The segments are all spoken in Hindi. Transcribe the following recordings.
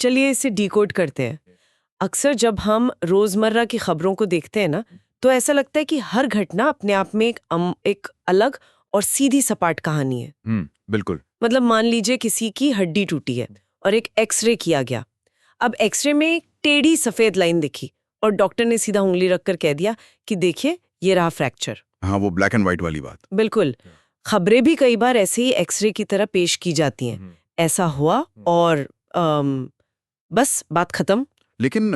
चलिए इसे डिकोड करते हैं। अक्सर जब हम रोजमर्रा की खबरों को देखते हैं ना, तो ऐसा लगता है कि हर घटना अपने आप में एक अलग और सीधी सपाट कहानी है। बिल्कुल। मतलब मान लीजिए किसी की हड्डी टूटी है और एक एक्सरे किया गया। अब एक्सरे में एक टेढ़ी सफेद लाइन दिखी और डॉक्टर ने सीधा उंगली रखकर कह दिया कि देखिए ये रहा फ्रैक्चर। हाँ, वो ब्लैक एंड व्हाइट वाली बात। बिल्कुल। खबरें भी कई बार ऐसे ही एक्सरे की तरह पेश की जाती हैं। ऐसा हुआ और बस बात खत्म। लेकिन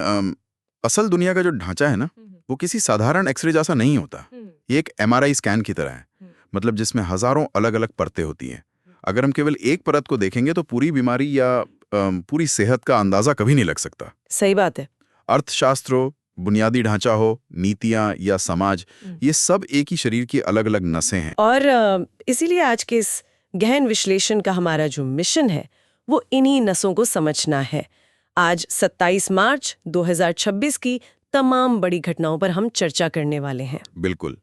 असल दुनिया का जो ढांचा है ना, वो किसी साधारण एक्सरे जैसा नहीं होता। ये एक MRI स्कैन की तरह है, मतलब जिसमें हजारों अलग अलग परतें होती हैं। अगर हम केवल एक परत को देखेंगे तो पूरी बीमारी या पूरी सेहत का अंदाजा कभी नहीं लग सकता। सही बात है। अर्थशास्त्र हो, बुनियादी ढांचा हो, नीतियां या समाज, ये सब एक ही शरीर की अलग अलग नसें हैं। और इसीलिए आज के इस गहन विश्लेषण का हमारा जो मिशन है वो इन्हीं नसों को समझना है। आज 27 मार्च 2026 की तमाम बड़ी घटनाओं पर हम चर्चा करने वाले हैं। बिल्कुल।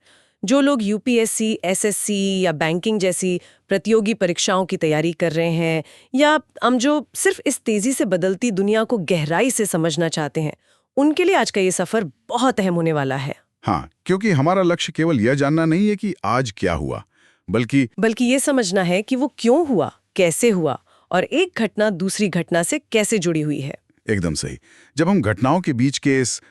जो लोग UPSC, SSC या बैंकिंग जैसी प्रतियोगी परीक्षाओं की तैयारी कर रहे हैं, या हम जो सिर्फ इस तेजी से बदलती दुनिया को गहराई से समझना चाहते हैं, उनके लिए आज का ये सफर बहुत अहम होने वाला है। हाँ, क्योंकि हमारा लक्ष्य केवल यह जानना नहीं है कि आज क्या हुआ, बल्कि ये समझना है कि वो क्यों हुआ, कैसे हुआ और एक घटना दूसरी घटना से कैसे जुड़ी हुई है। एकदम सही। जब हम घटनाओं के बीच के इस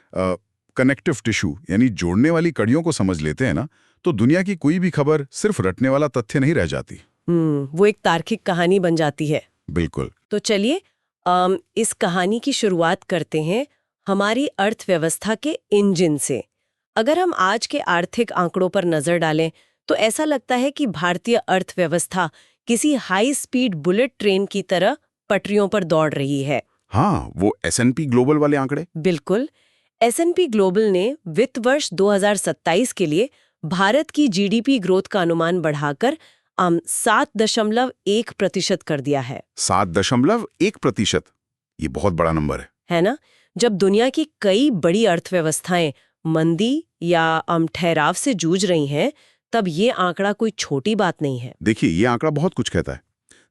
कनेक्टिव टिश्यू यानी जोड़ने वाली कड़ियों को समझ लेते हैं ना, तो दुनिया की कोई भी खबर सिर्फ रटने वाला तथ्य नहीं रह जाती। वो एक तार्किक कहानी बन जाती है। बिल्कुल। तो चलिए इस कहानी की शुरुआत करते हैं हमारी अर्थव्यवस्था के इंजन से। अगर हम आज के आर्थिक आंकड़ों पर नजर डालें तो ऐसा लगता है कि भारतीय अर्थव्यवस्था किसी हाई स्पीड बुलेट ट्रेन की तरह पटरियों पर दौड़ रही है। हाँ, वो S&P ग्लोबल वाले आंकड़े। बिल्कुल। S&P ग्लोबल ने वित्त वर्ष 2027 के लिए भारत की GDP ग्रोथ का अनुमान बढ़ाकर 7.1% कर दिया है। 7.1%? ये बहुत बड़ा नंबर है ना? जब दुनिया की कई बड़ी अर्थव्यवस्थाएं मंदी या ठहराव से जूझ रही हैं, तब ये आंकड़ा कोई छोटी बात नहीं है। देखिए, ये आंकड़ा बहुत कुछ कहता है।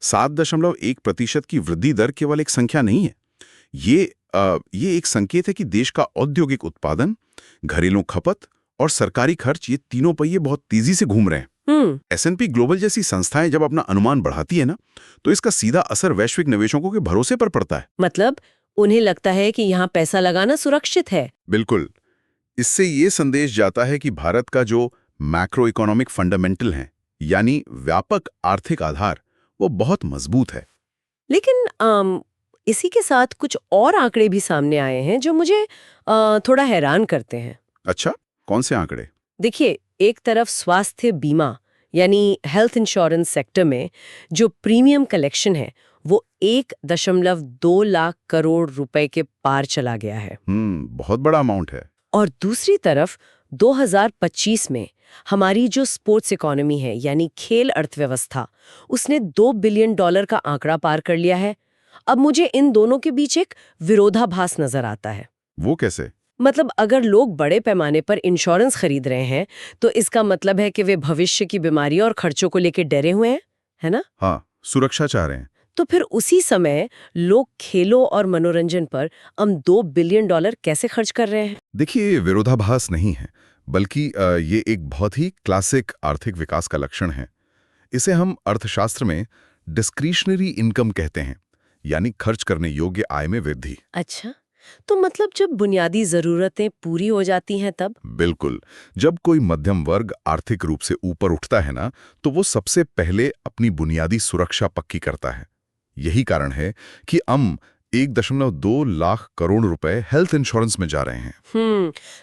7.1% की वृद्धि दर केवल एक संख्या नहीं है। ये एक संकेत है कि देश का औद्योगिक उत्पादन, घरेलू खपत और सरकारी खर्च, ये तीनों पहिए बहुत तेजी से घूम रहे हैं। S&P ग्लोबल जैसी संस्थाएं जब अपना अनुमान बढ़ाती है ना, तो इसका सीधा असर वैश्विक निवेशकों के भरोसे पर पड़ता है। मतलब उन्हें लगता है कि यहाँ पैसा लगाना सुरक्षित है। बिल्कुल। इससे ये संदेश जाता है कि भारत का जो मैक्रो इकोनॉमिक फंडामेंटल है, यानी व्यापक आर्थिक आधार, वो बहुत मजबूत है। लेकिन इसी के साथ कुछ और आंकड़े भी सामने आए हैं जो मुझे थोड़ा हैरान करते हैं। अच्छा, कौन से आंकड़े? देखिए, एक तरफ स्वास्थ्य बीमा यानी हेल्थ इंश्योरेंस सेक्टर में जो प्रीमियम कलेक्शन है वो 1.2 लाख करोड़ रुपए के पार चला गया है। बहुत बड़ा अमाउंट है। और दूसरी तरफ 2025 में हमारी जो स्पोर्ट्स इकोनॉमी है यानी खेल अर्थव्यवस्था, उसने $2 बिलियन का आंकड़ा पार कर लिया है। अब मुझे इन दोनों के बीच एक विरोधाभास नजर आता है। वो कैसे? मतलब अगर लोग बड़े पैमाने पर इंश्योरेंस खरीद रहे हैं तो इसका मतलब है कि वे भविष्य की बीमारी और खर्चों को लेकर डरे हुए हैं, है ना? हाँ, सुरक्षा चाह रहे हैं। तो फिर उसी समय लोग खेलों और मनोरंजन पर $2 बिलियन कैसे खर्च कर रहे हैं? देखिए, ये विरोधाभास नहीं है, बल्कि ये एक बहुत ही क्लासिक आर्थिक विकास का लक्षण है। इसे हम अर्थशास्त्र में डिस्क्रिशनरी इनकम कहते हैं, यानी खर्च करने योग्य आय में वृद्धि। अच्छा, तो मतलब जब बुनियादी जरूरतें पूरी हो जाती हैं तब? बिल्कुल। जब कोई मध्यम वर्ग आर्थिक रूप से ऊपर उठता है ना, तो वो सबसे पहले अपनी बुनियादी सुरक्षा पक्की करता है। यही कारण है कि हम 1.2 लाख करोड़ रुपए हेल्थ इंश्योरेंस में जा रहे हैं।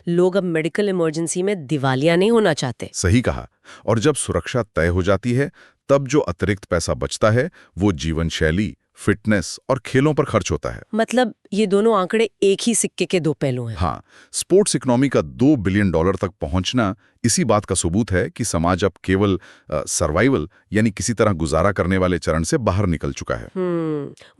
लोग अब मेडिकल इमरजेंसी में दिवालिया नहीं होना चाहते। सही कहा। और जब सुरक्षा तय हो जाती है, तब जो अतिरिक्त पैसा बचता है वो जीवन शैली, फिटनेस और खेलों पर खर्च होता है। मतलब ये दोनों आंकड़े एक ही सिक्के के दो पहलू हैं। हाँ, स्पोर्ट्स इकोनॉमी का $2 बिलियन तक पहुंचना इसी बात का सबूत है कि समाज अब केवल सर्वाइवल यानी किसी तरह गुजारा करने वाले चरण से बाहर निकल चुका है।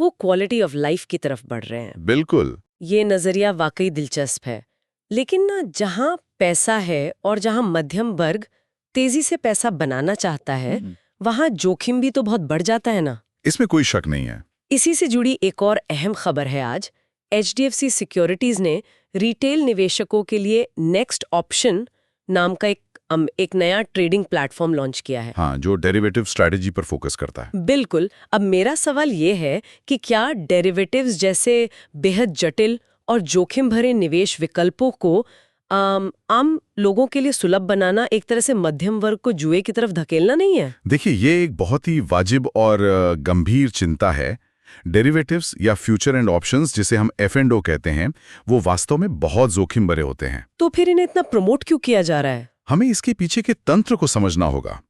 वो क्वालिटी ऑफ लाइफ की तरफ बढ़ रहे हैं। बिल्कुल। ये नजरिया वाकई दिलचस्प है। लेकिन ना, जहां पैसा है और जहां मध्यम वर्ग तेजी से पैसा बनाना चाहता है, वहां जोखिम भी तो बहुत बढ़ जाता है ना। इसमें कोई शक नहीं है। इसी से जुड़ी एक और अहम खबर है आज। HDFC सिक्योरिटीज ने रिटेल निवेशकों के लिए नेक्स्ट ऑप्शन नाम का एक नया ट्रेडिंग प्लेटफॉर्म लॉन्च किया है। हाँ, जो डेरिवेटिव स्ट्रैटेजी पर फोकस करता है। बिल्कुल। अब मेरा सवाल ये है कि क्या डेरिवेटिव्स जैसे बेहद जटिल और जोखिम भरे निवेश विकल्पों को आम लोगों के लिए सुलभ बनाना एक तरह से मध्यम वर्ग को जुए की तरफ धकेलना नहीं है? देखिए, ये एक बहुत ही वाजिब और गंभीर चिंता है। डेरिवेटिव्स या फ्यूचर एंड ऑप्शंस, जिसे हम F&O कहते हैं, वो वास्तव में बहुत जोखिम भरे होते हैं। तो फिर इन्हें इतना प्रमोट क्यों किया जा रहा है? हमें इसके पीछे के तंत्र को समझना होगा।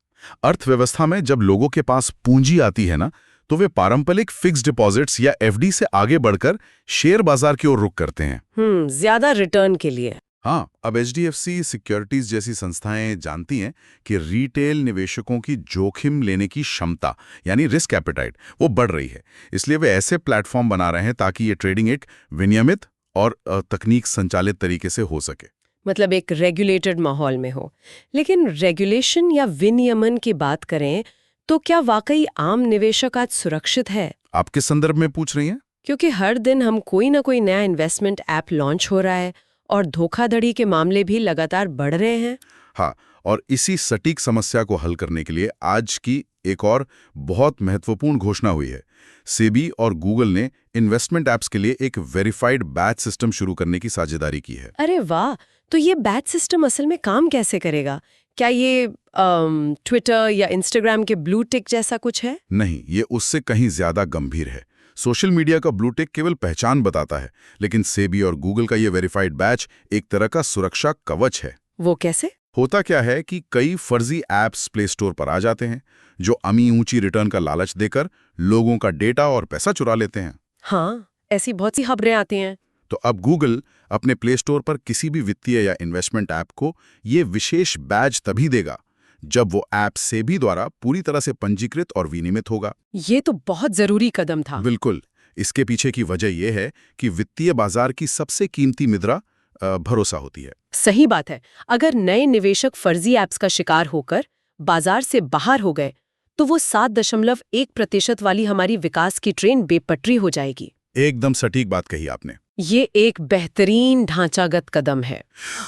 अर्थव्यवस्था में जब लोगों के पास पूंजी आती है ना, तो वे पारंपरिक फिक्स्ड डिपॉजिट्स या FD से आगे बढ़कर शेयर बाजार की ओर रुख करते हैं। ज्यादा रिटर्न के लिए। हाँ, अब HDFC सिक्योरिटीज जैसी संस्थाएं जानती हैं कि रिटेल निवेशकों की जोखिम लेने की क्षमता, यानी रिस्क एपेटाइट, वो बढ़ रही है। इसलिए वे ऐसे प्लेटफॉर्म बना रहे हैं ताकि ये ट्रेडिंग एक विनियमित और तकनीक संचालित तरीके से हो सके। मतलब एक रेगुलेटेड माहौल में हो। लेकिन रेगुलेशन या विनियमन की बात करें तो क्या वाकई आम निवेशक आज सुरक्षित है? आप किस संदर्भ में पूछ रही हैं? क्योंकि हर दिन हम कोई ना कोई नया इन्वेस्टमेंट ऐप लॉन्च हो रहा है और धोखाधड़ी के मामले भी लगातार बढ़ रहे हैं। हाँ, और इसी सटीक समस्या को हल करने के लिए आज की एक और बहुत महत्वपूर्ण घोषणा हुई है। सेबी और गूगल ने इन्वेस्टमेंट ऐप्स के लिए एक वेरीफाइड बैच सिस्टम शुरू करने की साझेदारी की है। अरे वाह! तो ये बैच सिस्टम असल में काम कैसे करेगा? क्या ये ट्विटर या इंस्टाग्राम के ब्लू टिक जैसा कुछ है? नहीं, ये उससे कहीं ज्यादा गंभीर है। सोशल मीडिया का ब्लू टिक केवल पहचान बताता है, लेकिन सेबी और गूगल का ये वेरीफाइड बैच एक तरह का सुरक्षा कवच है। वो कैसे? होता क्या है कि कई फर्जी ऐप्स प्ले स्टोर पर आ जाते हैं जो अमी ऊंची रिटर्न का लालच देकर लोगों का डेटा और पैसा चुरा लेते हैं। हाँ, ऐसी बहुत सी खबरें आती हैं। तो अब गूगल अपने प्ले स्टोर पर किसी भी वित्तीय या इन्वेस्टमेंट ऐप को ये विशेष बैज तभी देगा जब वो ऐप सेबी द्वारा पूरी तरह से पंजीकृत और विनियमित होगा। ये तो बहुत जरूरी कदम था। बिल्कुल। इसके पीछे की वजह यह है कि वित्तीय बाजार की सबसे कीमती मुद्रा भरोसा होती है। सही बात है। अगर नए निवेशक फर्जी ऐप्स का शिकार होकर बाजार से बाहर हो गए तो वो 7.1% वाली हमारी विकास की ट्रेन बेपटरी हो जाएगी। एकदम सटीक बात कही आपने। ये एक बेहतरीन ढांचागत कदम है।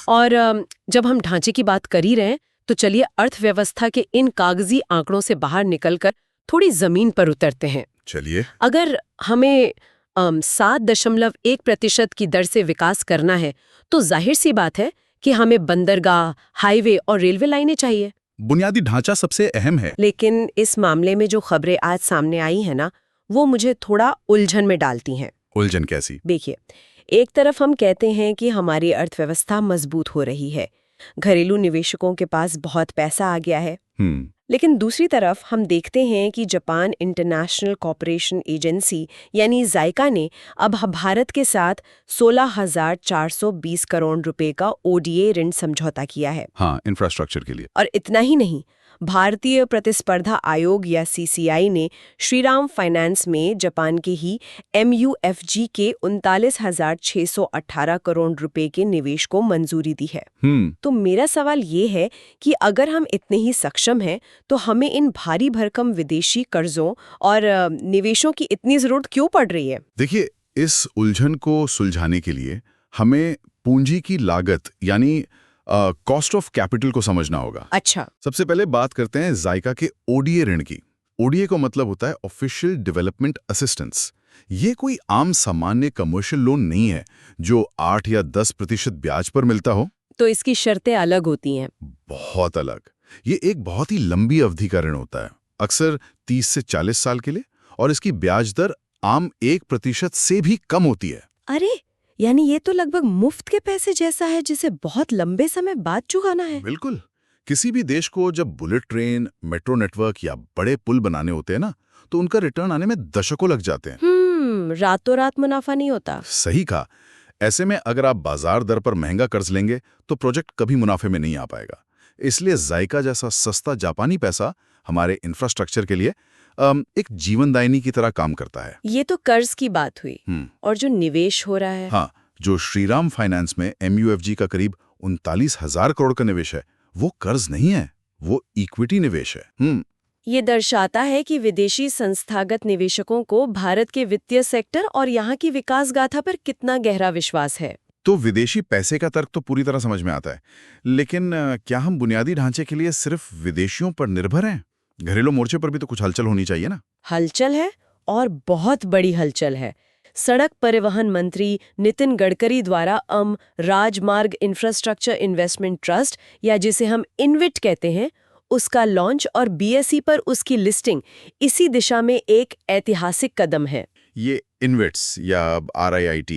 और जब हम ढांचे की बात कर ही रहे हैं तो चलिए अर्थव्यवस्था के इन कागजी आंकड़ों से बाहर निकलकर थोड़ी जमीन पर उतरते हैं। चलिए। अगर हमें 7.1% की दर से विकास करना है तो जाहिर सी बात है कि हमें बंदरगाह, हाईवे और रेलवे लाइनें चाहिए। बुनियादी ढांचा सबसे अहम है। लेकिन इस मामले में जो खबरें आज सामने आई है ना, वो मुझे थोड़ा उलझन में डालती हैं। उलझन कैसी? देखिए, एक तरफ हम कहते हैं कि हमारी अर्थव्यवस्था मजबूत हो रही है, घरेलू निवेशकों के पास बहुत पैसा आ गया है। लेकिन दूसरी तरफ हम देखते हैं कि जापान इंटरनेशनल कॉपरेशन एजेंसी यानी जाइका ने अब भारत के साथ 16,420 करोड़ रुपए का ODA ऋण समझौता किया है। हाँ, इंफ्रास्ट्रक्चर के लिए। और इतना ही नहीं, भारतीय प्रतिस्पर्धा आयोग या CCI ने श्रीराम फाइनेंस में जापान के ही MUFG के 39,618 करोड़ रुपए के निवेश को मंजूरी दी है। तो मेरा सवाल ये है कि अगर हम इतने ही सक्षम हैं तो हमें इन भारी भरकम विदेशी कर्जों और निवेशों की इतनी जरूरत क्यों पड़ रही है? देखिए, इस उलझन को सुलझाने के लिए हमें पूंजी की लागत यानी कॉस्ट ऑफ कैपिटल को समझना होगा। अच्छा। सबसे पहले बात करते हैं जाइका के ODA ऋण की। ODA का मतलब होता है ऑफिशियल डेवलपमेंट असिस्टेंस। ये कोई आम सामान्य कमर्शियल लोन नहीं है जो 8 या 10% ब्याज पर मिलता हो। तो इसकी शर्तें अलग होती हैं? बहुत अलग। ये एक बहुत ही लंबी अवधि का ऋण होता है, अक्सर 30 से 40 साल के लिए, और इसकी ब्याज दर आम 1% से भी कम होती है। अरे, यानी ये तो लगभग मुफ्त के पैसे जैसा है जिसे बहुत लंबे समय बाद चुकाना है। बिल्कुल। किसी भी देश को जब बुलेट ट्रेन, मेट्रो नेटवर्क या बड़े पुल बनाने होते हैं ना, तो उनका रिटर्न आने में दशकों लग जाते हैं। रातों रात मुनाफा नहीं होता। सही कहा। ऐसे में अगर आप बाजार दर पर महंगा कर्ज लेंगे तो प्रोजेक्ट कभी मुनाफे में नहीं आ पाएगा। इसलिए जाइका जैसा सस्ता जापानी पैसा हमारे इंफ्रास्ट्रक्चर के लिए एक जीवनदायिनी की तरह काम करता है। ये तो कर्ज की बात हुई। और जो निवेश हो रहा है? हाँ, जो श्रीराम फाइनेंस में MUFG का करीब 39,000 करोड़ का निवेश है, वो कर्ज नहीं है, वो इक्विटी निवेश है। ये दर्शाता है कि विदेशी संस्थागत निवेशकों को भारत के वित्तीय सेक्टर और यहाँ की विकास गाथा पर कितना गहरा विश्वास है। तो विदेशी पैसे का तर्क तो पूरी तरह समझ में आता है, लेकिन क्या हम बुनियादी ढांचे के लिए सिर्फ विदेशियों पर निर्भर हैं? घरेलू मोर्चे पर भी तो कुछ हलचल होनी चाहिए ना। हलचल है, और बहुत बड़ी हलचल है। सड़क परिवहन मंत्री नितिन गडकरी द्वारा राजमार्ग इंफ्रास्ट्रक्चर इन्वेस्टमेंट ट्रस्ट, या जिसे हम इनविट कहते हैं, उसका लॉन्च और बीएसई पर उसकी लिस्टिंग इसी दिशा में एक ऐतिहासिक कदम है। ये इन्वेट्स या RIIT,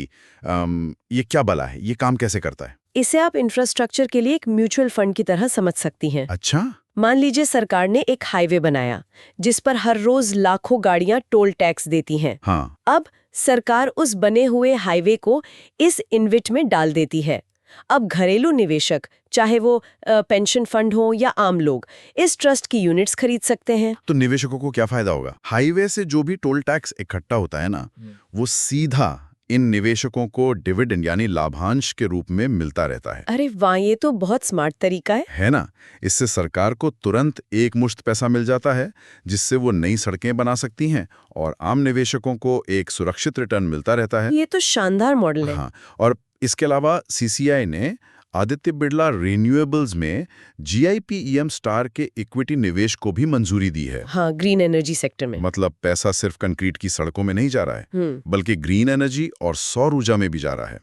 ये क्या बला है? ये काम कैसे करता है? इसे आप इंफ्रास्ट्रक्चर के लिए एक म्यूचुअल फंड की तरह समझ सकती हैं। अच्छा। मान लीजिए सरकार ने एक हाईवे बनाया जिस पर हर रोज लाखों गाड़ियां टोल टैक्स देती हैं। हाँ। अब सरकार उस बने हुए हाईवे को इस इन्विट में डाल देती है। अब घरेलू निवेशक, चाहे वो पेंशन फंड हो या आम लोग, इस ट्रस्ट की यूनिट्स खरीद सकते हैं। तो निवेशकों को क्या फायदा होगा? हाईवे से जो भी टोल टैक्स इकट्ठा होता है ना, वो सीधा इन निवेशकों को डिविडेंड यानी लाभांश के रूप में मिलता रहता है। अरे वाह, ये तो बहुत स्मार्ट तरीका है ना? इससे सरकार को तुरंत एक मुश्त पैसा मिल जाता है, जिससे वो नई सड़कें बना सकती हैं, और आम निवेशकों को एक सुरक्षित रिटर्न मिलता रहता है। ये तो शानदार मॉडल है। हाँ, और इसके अलावा CCI ने आदित्य बिरला रिन्यूएबल्स में GIPEM स्टार के इक्विटी निवेश को भी मंजूरी दी है। हाँ, ग्रीन एनर्जी सेक्टर में। मतलब पैसा सिर्फ कंक्रीट की सड़कों में नहीं जा रहा है, बल्कि ग्रीन एनर्जी और सौर ऊर्जा में भी जा रहा है।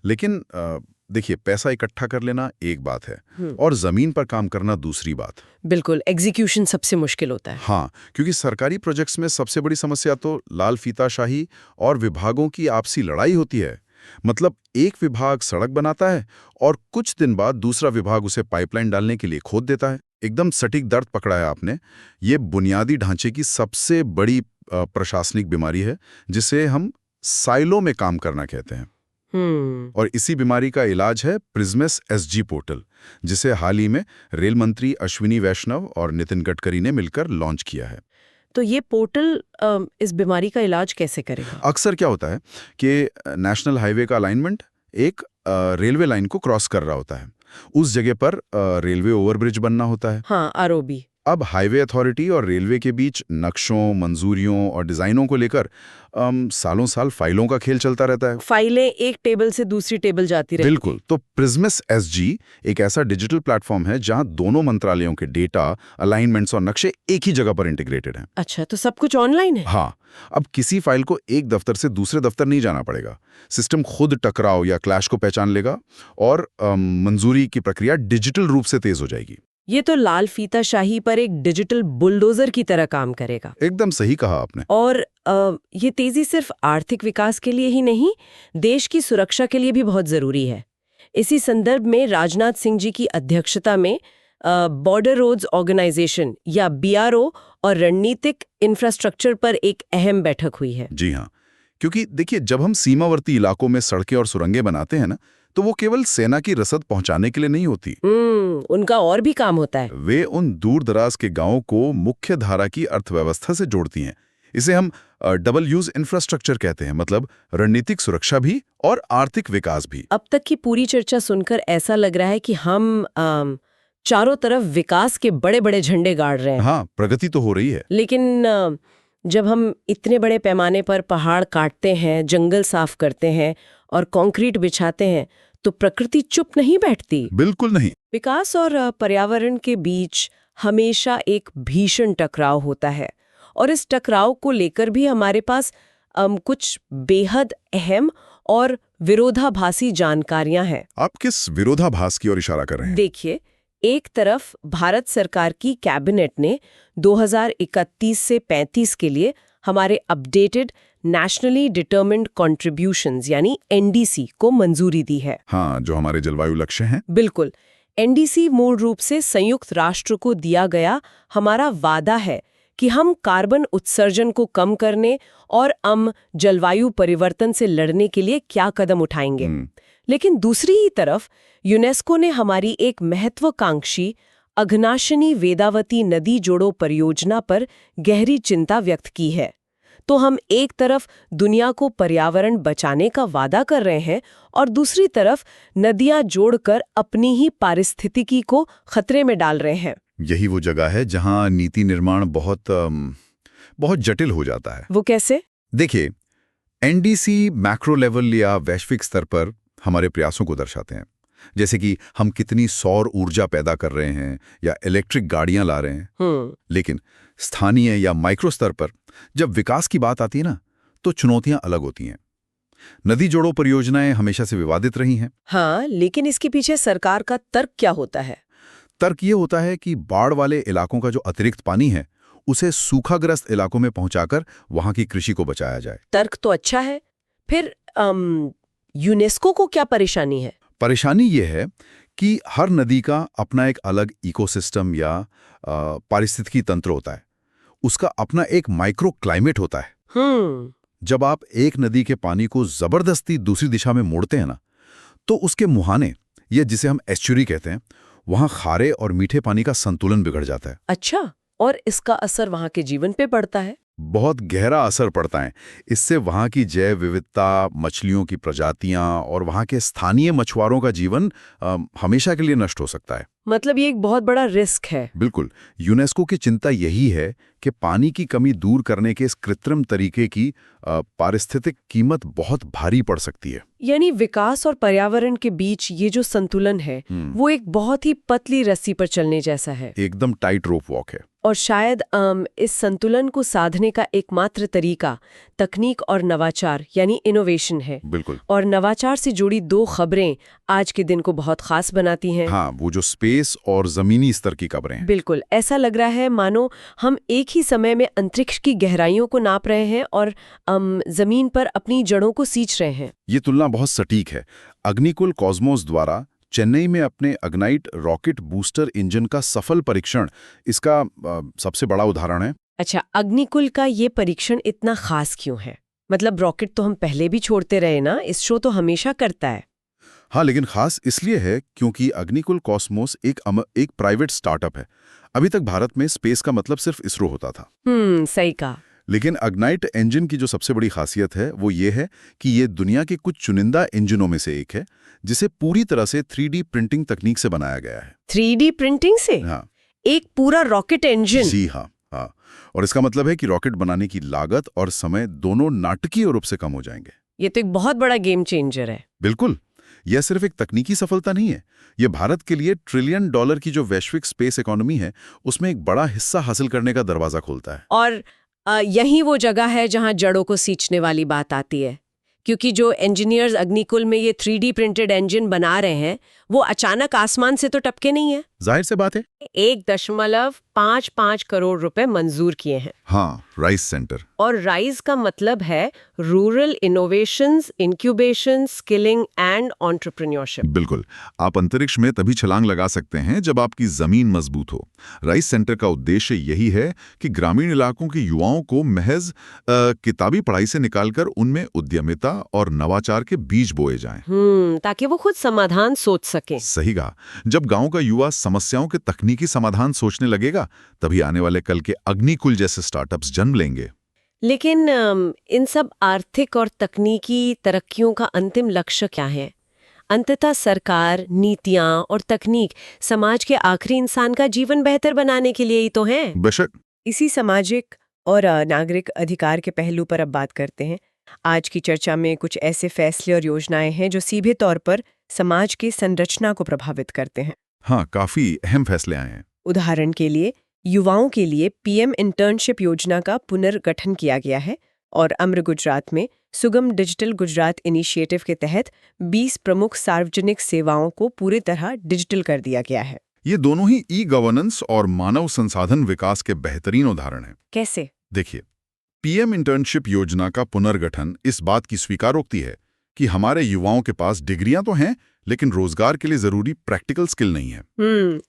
लेकिन देखिए, पैसा इकट्ठा कर लेना एक बात है और जमीन पर काम करना दूसरी बात। बिल्कुल, एग्जीक्यूशन सबसे मुश्किल होता है। हाँ, क्योंकि सरकारी प्रोजेक्ट्स में सबसे बड़ी समस्या तो लाल फीताशाही और विभागों की आपसी लड़ाई होती है। मतलब एक विभाग सड़क बनाता है और कुछ दिन बाद दूसरा विभाग उसे पाइपलाइन डालने के लिए खोद देता है। एकदम सटीक दर्द पकड़ा है आपने। ये बुनियादी ढांचे की सबसे बड़ी प्रशासनिक बीमारी है, जिसे हम साइलो में काम करना कहते हैं। और इसी बीमारी का इलाज है प्रिज्मस SG पोर्टल, जिसे हाल ही में रेल मंत्री अश्विनी वैष्णव और नितिन गडकरी ने मिलकर लॉन्च किया है। तो ये पोर्टल इस बीमारी का इलाज कैसे करेगा? अक्सर क्या होता है कि नेशनल हाईवे का अलाइनमेंट एक रेलवे लाइन को क्रॉस कर रहा होता है। उस जगह पर रेलवे ओवरब्रिज बनना होता है। हाँ, ROB। अब हाईवे अथॉरिटी और रेलवे के बीच नक्शों, मंजूरियों और डिजाइनों को लेकर सालों साल फाइलों का खेल चलता रहता है। फाइलें एक टेबल से दूसरी टेबल जाती रहती। बिल्कुल। तो प्रिज्मस SG एक ऐसा डिजिटल प्लेटफॉर्म है जहां दोनों मंत्रालयों के डेटा, अलाइनमेंट्स और नक्शे एक ही जगह पर इंटीग्रेटेड हैं। अच्छा, तो सब कुछ ऑनलाइन है? हाँ, अब किसी फाइल को एक दफ्तर से दूसरे दफ्तर नहीं जाना पड़ेगा। सिस्टम खुद टकराव या क्लैश को पहचान लेगा और मंजूरी की प्रक्रिया डिजिटल रूप से तेज हो जाएगी। ये तो लाल फीताशाही पर एक डिजिटल बुलडोजर की तरह काम करेगा। एकदम सही कहा आपने। और ये तेजी सिर्फ आर्थिक विकास के लिए ही नहीं, देश की सुरक्षा के लिए भी बहुत जरूरी है। इसी संदर्भ में राजनाथ सिंह जी की अध्यक्षता में बॉर्डर रोड्स ऑर्गेनाइजेशन या BRO और रणनीतिक इंफ्रास्ट्रक्चर पर एक अहम बैठक हुई है। जी हाँ, क्योंकि देखिए, जब हम सीमावर्ती इलाकों में सड़कें और सुरंगें बनाते हैं ना, तो वो केवल सेना की रसद पहुंचाने के लिए नहीं होती। उनका और भी काम होता है। वे उन दूर दराज के गांवों को मुख्य धारा की अर्थव्यवस्था से जोड़ती हैं। इसे हम डबल यूज इंफ्रास्ट्रक्चर कहते हैं, मतलब रणनीतिक सुरक्षा भी और आर्थिक विकास भी। अब तक की पूरी चर्चा सुनकर ऐसा लग रहा है कि हम चारों तरफ विकास के बड़े बड़े झंडे गाड़ रहे हैं। हाँ, प्रगति तो हो रही है। लेकिन जब हम इतने बड़े पैमाने पर पहाड़ काटते हैं, जंगल साफ करते हैं और कंक्रीट बिछाते हैं, तो प्रकृति चुप नहीं बैठती। बिल्कुल नहीं। विकास और पर्यावरण के बीच हमेशा एक भीषण टकराव होता है, और इस टकराव को लेकर भी हमारे पास कुछ बेहद अहम और विरोधाभासी जानकारियां हैं। आप किस विरोधाभास की ओर इशारा कर रहे हैं? देखिए, एक तरफ भारत सरकार की कैबिनेट ने 2031 से 35 के लिए हमारे अपडेटेड नेशनली डिटरमिन्ड कॉन्ट्रीब्यूशंस यानी NDC को मंजूरी दी है। हाँ, जो हमारे जलवायु लक्ष्य हैं। बिल्कुल। NDC मूल रूप से संयुक्त राष्ट्र को दिया गया हमारा वादा है कि हम कार्बन उत्सर्जन को कम करने और जलवायु परिवर्तन से लड़ने के लिए क्या कदम उठाएंगे। लेकिन दूसरी ही तरफ यूनेस्को ने हमारी एक महत्वाकांक्षी अघनाशिनी वेदावती नदी जोड़ो परियोजना पर गहरी चिंता व्यक्त की है। तो हम एक तरफ दुनिया को पर्यावरण बचाने का वादा कर रहे हैं और दूसरी तरफ नदियां जोड़कर अपनी ही पारिस्थितिकी को खतरे में डाल रहे हैं। यही वो जगह है जहां नीति निर्माण बहुत जटिल हो जाता है। वो कैसे? देखिए, एनडीसी मैक्रो लेवल या वैश्विक स्तर पर हमारे प्रयासों को दर्शाते हैं, जैसे कि हम कितनी सौर ऊर्जा पैदा कर रहे हैं या इलेक्ट्रिक गाड़ियां ला रहे हैं। लेकिन स्थानीय या माइक्रो स्तर पर जब विकास की बात आती है ना, तो चुनौतियां अलग होती हैं। नदी जोड़ो परियोजनाएं हमेशा से विवादित रही हैं। हाँ, लेकिन इसके पीछे सरकार का तर्क क्या होता है? तर्क ये होता है कि बाढ़ वाले इलाकों का जो अतिरिक्त पानी है उसे सूखाग्रस्त इलाकों में पहुंचाकर वहां की कृषि को बचाया जाए। तर्क तो अच्छा है, फिर यूनेस्को को क्या परेशानी है? परेशानी ये है कि हर नदी का अपना एक अलग इकोसिस्टम या पारिस्थितिकी तंत्र होता है। उसका अपना एक माइक्रो क्लाइमेट होता है। जब आप एक नदी के पानी को जबरदस्ती दूसरी दिशा में मोड़ते हैं ना, तो उसके मुहाने, या जिसे हम एस्चुरी कहते हैं, वहां खारे और मीठे पानी का संतुलन बिगड़ जाता है। अच्छा, और इसका असर वहां के जीवन पे पड़ता है? बहुत गहरा असर पड़ता है। इससे वहां की जैव विविधता, मछलियों की प्रजातियां और वहां के स्थानीय मछुआरों का जीवन हमेशा के लिए नष्ट हो सकता है। मतलब ये एक बहुत बड़ा रिस्क है। बिल्कुल। यूनेस्को की चिंता यही है कि पानी की कमी दूर करने के इस कृत्रिम तरीके की पारिस्थितिक कीमत बहुत भारी पड़ सकती है। यानी विकास और पर्यावरण के बीच ये जो संतुलन है वो एक बहुत ही पतली रस्सी पर चलने जैसा है। एकदम टाइट रोप वॉक है। और शायद इस संतुलन को साधने का एकमात्र तरीका तकनीक और नवाचार यानी इनोवेशन है। बिल्कुल। और नवाचार से जुड़ी दो खबरें आज के दिन को बहुत खास बनाती हैं। हाँ, वो जो स्पेस और जमीनी स्तर की खबरें हैं। बिल्कुल, ऐसा लग रहा है मानो हम एक ही समय में अंतरिक्ष की गहराइयों को नाप रहे हैं और जमीन पर अपनी जड़ों को सींच रहे हैं। ये तुलना बहुत सटीक है। अग्निकुल कॉस्मोस द्वारा चेन्नई में अपने अग्नाइट रॉकेट बूस्टर इंजन का सफल परीक्षण इसका सबसे बड़ा उदाहरण है। अच्छा, अग्निकुल का ये परीक्षण इतना खास क्यों है? मतलब रॉकेट तो हम पहले भी छोड़ते रहे ना, इस शो तो हमेशा करता है। हाँ, लेकिन खास इसलिए है क्योंकि अग्निकुल कॉस्मोस एक प्राइवेट स्टार्टअप है। अभी तक भारत में स्पेस का मतलब सिर्फ इसरो होता था। सही कहा। लेकिन अग्नाइट इंजन की जो सबसे बड़ी खासियत है वो ये है कि ये दुनिया के कुछ चुनिंदा इंजनों में से एक है जिसे पूरी तरह से 3D प्रिंटिंग तकनीक से बनाया गया है। 3D प्रिंटिंग से? हाँ। एक पूरा रॉकेट इंजन? जी हाँ। और इसका मतलब है कि रॉकेट बनाने की लागत और समय दोनों नाटकीय रूप से कम हो जाएंगे। ये तो एक बहुत बड़ा गेम चेंजर है। बिल्कुल। यह सिर्फ एक तकनीकी सफलता नहीं है, यह भारत के लिए $1 ट्रिलियन की जो वैश्विक स्पेस इकोनॉमी है उसमें एक बड़ा हिस्सा हासिल करने का दरवाजा खोलता है। और यही वो जगह है जहां जड़ों को सींचने वाली बात आती है, क्योंकि जो इंजीनियर्स अग्निकुल में ये 3D प्रिंटेड इंजन बना रहे हैं वो अचानक आसमान से तो टपके नहीं है। जाहिर से बात है। 1.55 करोड़ रुपए मंजूर किए हैं। हाँ, राइस सेंटर। और राइज का मतलब है rural innovations, incubation, skilling and entrepreneurship. बिल्कुल। आप अंतरिक्ष में तभी छलांग लगा सकते हैं जब आपकी जमीन मजबूत हो। राइस सेंटर का उद्देश्य यही है कि ग्रामीण इलाकों के युवाओं को महज किताबी पढ़ाई से निकालकर उनमें उद्यमिता और नवाचार के बीज बोए जाएं। ताकि वो खुद समाधान सोच सकें। सही कहा। जब गांव का युवा समस्याओं के तकनीकी समाधान सोचने लगेगा तभी आने वाले कल के अग्निकुल जैसे स्टार्टअप्स जन्म लेंगे। लेकिन इन सब आर्थिक और तकनीकी तरक्कियों का अंतिम लक्ष्य क्या है? अंततः सरकार, नीतियां और तकनीक समाज के आखिरी इंसान का जीवन बेहतर बनाने के लिए ही तो हैं। बेशक। इसी सामाजिक और नागरिक अधिकार के पहलू पर अब बात करते हैं। आज की चर्चा में कुछ ऐसे फैसले और योजनाएं हैं जो सीधे तौर पर समाज की संरचना को प्रभावित करते हैं। हाँ, काफी अहम फैसले आए हैं। उदाहरण के लिए युवाओं के लिए पीएम इंटर्नशिप योजना का पुनर्गठन किया गया है और अम्र गुजरात में सुगम डिजिटल गुजरात इनिशिएटिव के तहत 20 प्रमुख सार्वजनिक सेवाओं को पूरी तरह डिजिटल कर दिया गया है। ये दोनों ही ई-गवर्नेंस और मानव संसाधन विकास के बेहतरीन उदाहरण हैं। कैसे? देखिए, पीएम इंटर्नशिप योजना का पुनर्गठन इस बात की स्वीकारोक्ति है कि हमारे युवाओं के पास डिग्रियां तो हैं लेकिन रोजगार के लिए जरूरी प्रैक्टिकल स्किल नहीं है।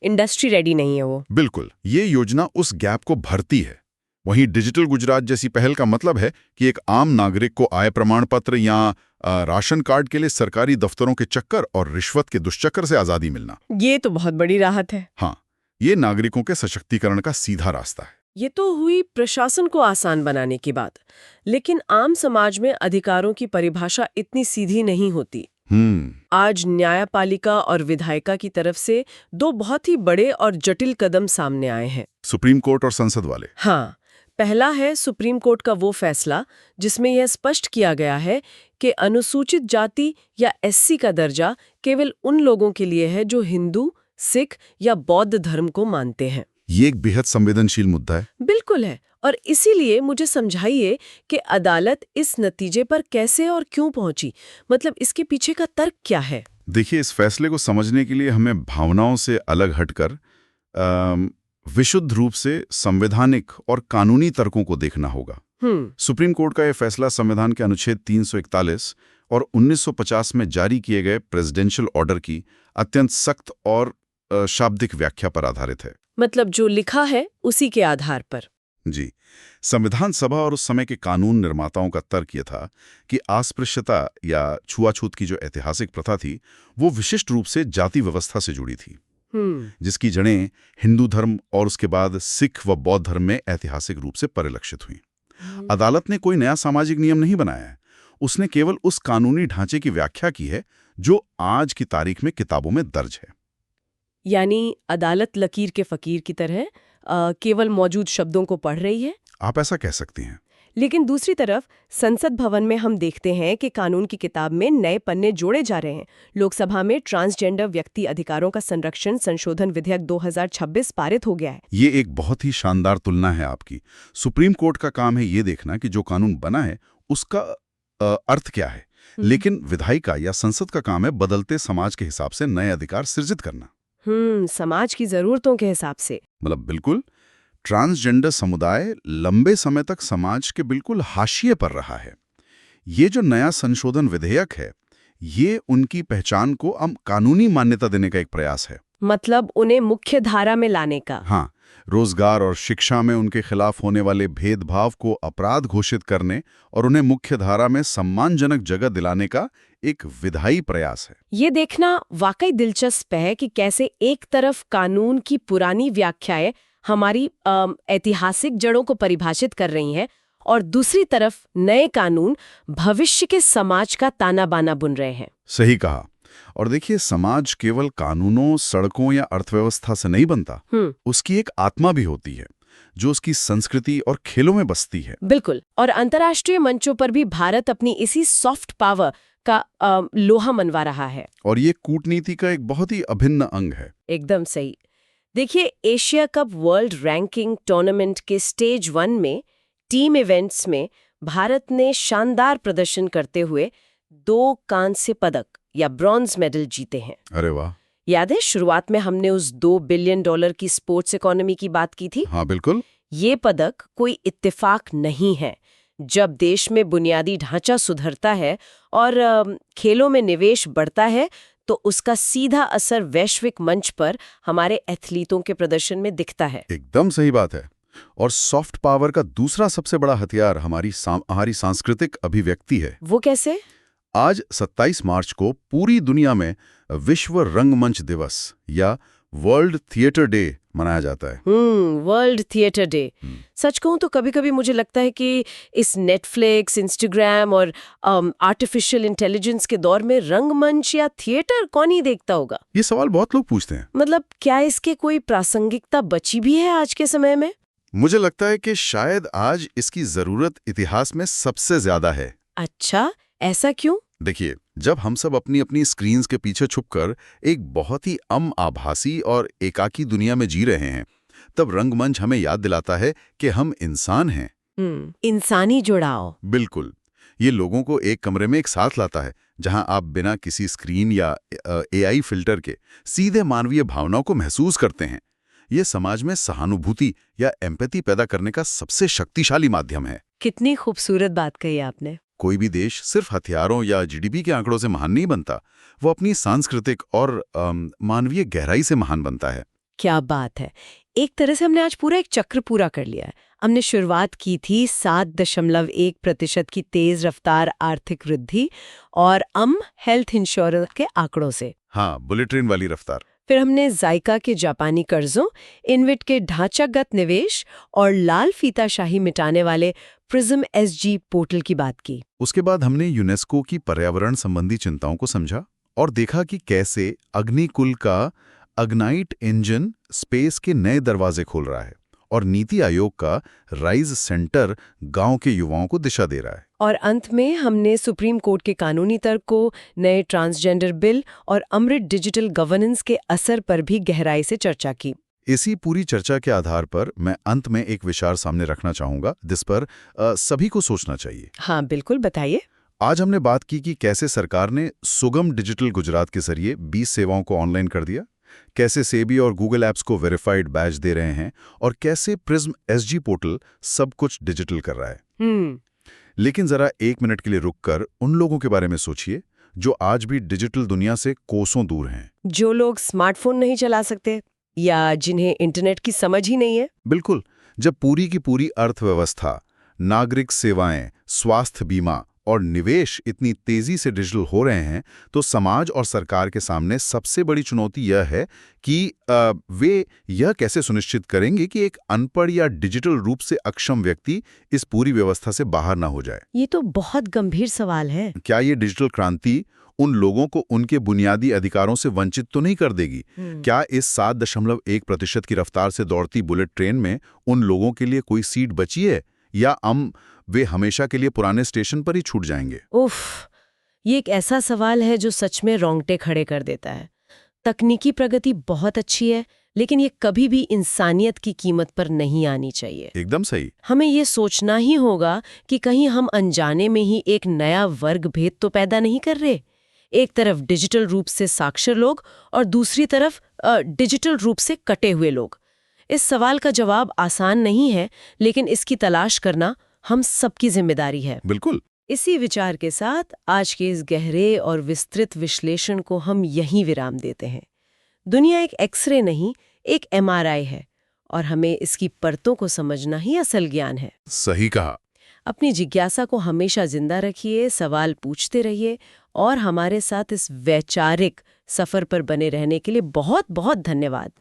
इंडस्ट्री रेडी नहीं है वो। बिल्कुल। ये योजना उस गैप को भरती है। वहीं डिजिटल गुजरात जैसी पहल का मतलब है कि एक आम नागरिक को आय प्रमाण पत्र या राशन कार्ड के लिए सरकारी दफ्तरों के चक्कर और रिश्वत के दुष्चक्र से आजादी मिलना। ये तो बहुत बड़ी राहत है। हाँ, ये नागरिकों के सशक्तिकरण का सीधा रास्ता है। ये तो हुई प्रशासन को आसान बनाने की बात, लेकिन आम समाज में अधिकारों की परिभाषा इतनी सीधी नहीं होती। आज न्यायपालिका और विधायिका की तरफ से दो बहुत ही बड़े और जटिल कदम सामने आए हैं। सुप्रीम कोर्ट और संसद वाले। हाँ, पहला है सुप्रीम कोर्ट का वो फैसला जिसमें यह स्पष्ट किया गया है कि अनुसूचित जाति या एससी का दर्जा केवल उन लोगों के लिए है जो हिंदू, सिख या बौद्ध धर्म को मानते हैं। ये एक बेहद संवेदनशील मुद्दा है। बिल्कुल है, और इसीलिए मुझे समझाइए कि अदालत इस नतीजे पर कैसे और क्यों पहुंची, मतलब इसके पीछे का तर्क क्या है? देखिए, इस फैसले को समझने के लिए हमें भावनाओं से अलग हटकर विशुद्ध रूप से संवैधानिक और कानूनी तर्कों को देखना होगा। सुप्रीम कोर्ट का यह फैसला संविधान के अनुच्छेद 341 और 1950 में जारी किए गए प्रेसिडेंशियल ऑर्डर की अत्यंत सख्त और शाब्दिक व्याख्या पर आधारित है। मतलब जो लिखा है उसी के आधार पर। जी, संविधान सभा और उस समय के कानून निर्माताओं का तर्क यह था कि अस्पृश्यता या छुआछूत की जो ऐतिहासिक प्रथा थी वो विशिष्ट रूप से जाति व्यवस्था से जुड़ी थी, जिसकी जड़ें हिंदू धर्म और उसके बाद सिख व बौद्ध धर्म में ऐतिहासिक रूप से परिलक्षित हुई। अदालत ने कोई नया सामाजिक नियम नहीं बनाया है, उसने केवल उस कानूनी ढांचे की व्याख्या की है जो आज की तारीख में किताबों में दर्ज है। यानी अदालत लकीर के फकीर की तरह केवल मौजूद शब्दों को पढ़ रही है। आप ऐसा कह सकती हैं। लेकिन दूसरी तरफ संसद भवन में हम देखते हैं कि कानून की किताब में नए पन्ने जोड़े जा रहे हैं। लोकसभा में ट्रांसजेंडर व्यक्ति अधिकारों का संरक्षण संशोधन विधेयक 2026 पारित हो गया है। ये एक बहुत ही शानदार तुलना है आपकी। सुप्रीम कोर्ट का काम है ये देखना कि जो कानून बना है उसका अर्थ क्या है, लेकिन विधायिका या संसद का काम है बदलते समाज के हिसाब से नए अधिकार सृजित करना। समाज की जरूरतों के हिसाब से। मतलब बिल्कुल, ट्रांसजेंडर समुदाय लंबे समय तक समाज के बिल्कुल हाशिए पर रहा है। ये जो नया संशोधन विधेयक है, ये उनकी पहचान को अब कानूनी मान्यता देने का एक प्रयास है। मतलब उन्हें मुख्य धारा में लाने का। हाँ, रोजगार और शिक्षा में उनके खिलाफ होने वाले भेदभाव को अपराध घोषित करने और उन्हें मुख्य धारा में सम्मानजनक जगह दिलाने का एक विधायी प्रयास है। ये देखना वाकई दिलचस्प है कि कैसे एक तरफ कानून की पुरानी व्याख्याएं हमारी ऐतिहासिक जड़ों को परिभाषित कर रही हैं और दूसरी तरफ नए कानून भविष्य के समाज का ताना बाना बुन रहे हैं। सही कहा। और देखिए, समाज केवल कानूनों, सड़कों या अर्थव्यवस्था से नहीं बनता, उसकी एक आत्मा भी होती है जो उसकी संस्कृति और खेलों में बसती है। बिल्कुल, और अंतर्राष्ट्रीय मंचों पर भी भारत अपनी इसी सॉफ्ट पावर का लोहा मनवा रहा है। और ये कूटनीति का एक बहुत ही अभिन्न अंग है। एकदम सही। देखिए, Asia cup world ranking tournament के स्टेज 1 में टीम इवेंट्स में भारत ने शानदार प्रदर्शन करते हुए 2 कांस्य पदक या ब्रॉन्ज मेडल जीते हैं। अरे वाह! याद है शुरुआत में हमने उस $2 बिलियन की स्पोर्ट्स इकोनॉमी की बात की थी? हाँ, बिल्कुल। ये पदक कोई इत्तेफाक नहीं है। जब देश में बुनियादी ढांचा सुधरता है और खेलों में निवेश बढ़ता है तो उसका सीधा असर वैश्विक मंच पर हमारे एथलीटों के प्रदर्शन में दिखता है। एकदम सही बात है। और सॉफ्ट पावर का दूसरा सबसे बड़ा हथियार हमारी सांस्कृतिक अभिव्यक्ति है। वो कैसे? आज 27 मार्च को पूरी दुनिया में विश्व रंगमंच दिवस या वर्ल्ड थिएटर डे मनाया जाता है। World theatre day. सच कहूं तो कभी-कभी मुझे लगता है कि इस नेटफ्लिक्स, इंस्टाग्राम और आर्टिफिशियल इंटेलिजेंस के दौर में रंगमंच या थिएटर कौन ही देखता होगा? ये सवाल बहुत लोग पूछते हैं। मतलब क्या इसके कोई प्रासंगिकता बची भी है आज के समय में? मुझे लगता है कि शायद आज इसकी जरूरत इतिहास में सबसे ज्यादा है। अच्छा, ऐसा क्यों? देखिए, जब हम सब अपनी अपनी स्क्रीन्स के पीछे छुपकर एक बहुत ही आभासी और एकाकी दुनिया में जी रहे हैं, तब रंगमंच हमें याद दिलाता है कि हम इंसान हैं। इंसानी जुड़ाव। बिल्कुल, ये लोगों को एक कमरे में एक साथ लाता है जहां आप बिना किसी स्क्रीन या AI फिल्टर के सीधे मानवीय भावनाओं को महसूस करते हैं। ये समाज में सहानुभूति या एम्पैथी पैदा करने का सबसे शक्तिशाली माध्यम है। कितनी खूबसूरत बात कही आपने। कोई भी देश सिर्फ हथियारों या GDP के आंकड़ों से महान नहीं बनता, वो अपनी सांस्कृतिक और मानवीय गहराई से महान बनता है। क्या बात है। एक तरह से हमने आज पूरा एक चक्र पूरा कर लिया है। हमने शुरुआत की थी 7.1% की तेज रफ्तार आर्थिक वृद्धि और हेल्थ इंश्योरेंस के आंकड़ों से। हाँ, बुलेट ट्रेन वाली रफ्तार। फिर हमने जायका के जापानी कर्जों, इनविट के ढांचागत निवेश और लाल फीताशाही मिटाने वाले प्रिज्म एसजी पोर्टल की बात की। उसके बाद हमने यूनेस्को की पर्यावरण संबंधी चिंताओं को समझा और देखा कि कैसे अग्निकुल का अग्नाइट इंजन स्पेस के नए दरवाजे खोल रहा है और नीति आयोग का राइज सेंटर गांव के युवाओं को दिशा दे रहा है। और अंत में हमने सुप्रीम कोर्ट के कानूनी तर्क को, नए ट्रांसजेंडर बिल और अमृत डिजिटल गवर्नेंस के असर पर भी गहराई से चर्चा की। इसी पूरी चर्चा के आधार पर मैं अंत में एक विचार सामने रखना चाहूंगा जिस पर सभी को सोचना चाहिए। हाँ बिल्कुल, बताइए। आज हमने बात की कि कैसे सरकार ने सुगम डिजिटल गुजरात के जरिए 20 सेवाओं को ऑनलाइन कर दिया, कैसे सेबी और गूगल ऐप्स को वेरीफाइड बैज दे रहे हैं और कैसे प्रिज्म एसजी पोर्टल सब कुछ डिजिटल कर रहा है। लेकिन जरा एक मिनट के लिए रुककर उन लोगों के बारे में सोचिए जो आज भी डिजिटल दुनिया से कोसों दूर हैं। जो लोग स्मार्टफोन नहीं चला सकते या जिन्हें इंटरनेट की समझ ही नहीं है। बिल्कुल, जब पूरी की पूरी अर्थव्यवस्था, नागरिक सेवाएं, स्वास्थ्य बीमा और निवेश इतनी तेजी से डिजिटल हो रहे हैं, तो समाज और सरकार के सामने सबसे बड़ी चुनौती यह है कि वे यह कैसे सुनिश्चित करेंगे कि एक अनपढ़ या डिजिटल रूप से अक्षम व्यक्ति इस पूरी व्यवस्था से बाहर ना हो जाए। ये तो बहुत गंभीर सवाल है। क्या ये डिजिटल क्रांति उन लोगों को उनके बुनियादी अधिकारों से वंचित तो नहीं कर देगी? क्या इस 7.1% की रफ्तार से दौड़ती बुलेट ट्रेन में उन लोगों के लिए कोई सीट बची है या वे हमेशा के लिए पुराने स्टेशन पर ही छूट जाएंगे? उफ, ये एक ऐसा सवाल है जो सच में रोंगटे खड़े कर देता है। तकनीकी प्रगति बहुत अच्छी है, लेकिन ये कभी भी इंसानियत की कीमत पर नहीं आनी चाहिए। एकदम सही। हमें ये सोचना ही होगा कि कहीं हम अनजाने में ही एक नया वर्ग भेद तो पैदा नहीं कर रहे। एक तरफ डिजिटल रूप से साक्षर लोग और दूसरी तरफ डिजिटल रूप से कटे हुए लोग। इस सवाल का जवाब आसान नहीं है, लेकिन इसकी तलाश करना हम सबकी जिम्मेदारी है। बिल्कुल। इसी विचार के साथ आज के इस गहरे और विस्तृत विश्लेषण को हम यहीं विराम देते हैं। दुनिया एक एक्सरे नहीं, एक एमआरआई है और हमें इसकी परतों को समझना ही असल ज्ञान है। सही कहा। अपनी जिज्ञासा को हमेशा जिंदा रखिए, सवाल पूछते रहिए और हमारे साथ इस वैचारिक सफर पर बने रहने के लिए बहुत बहुत धन्यवाद।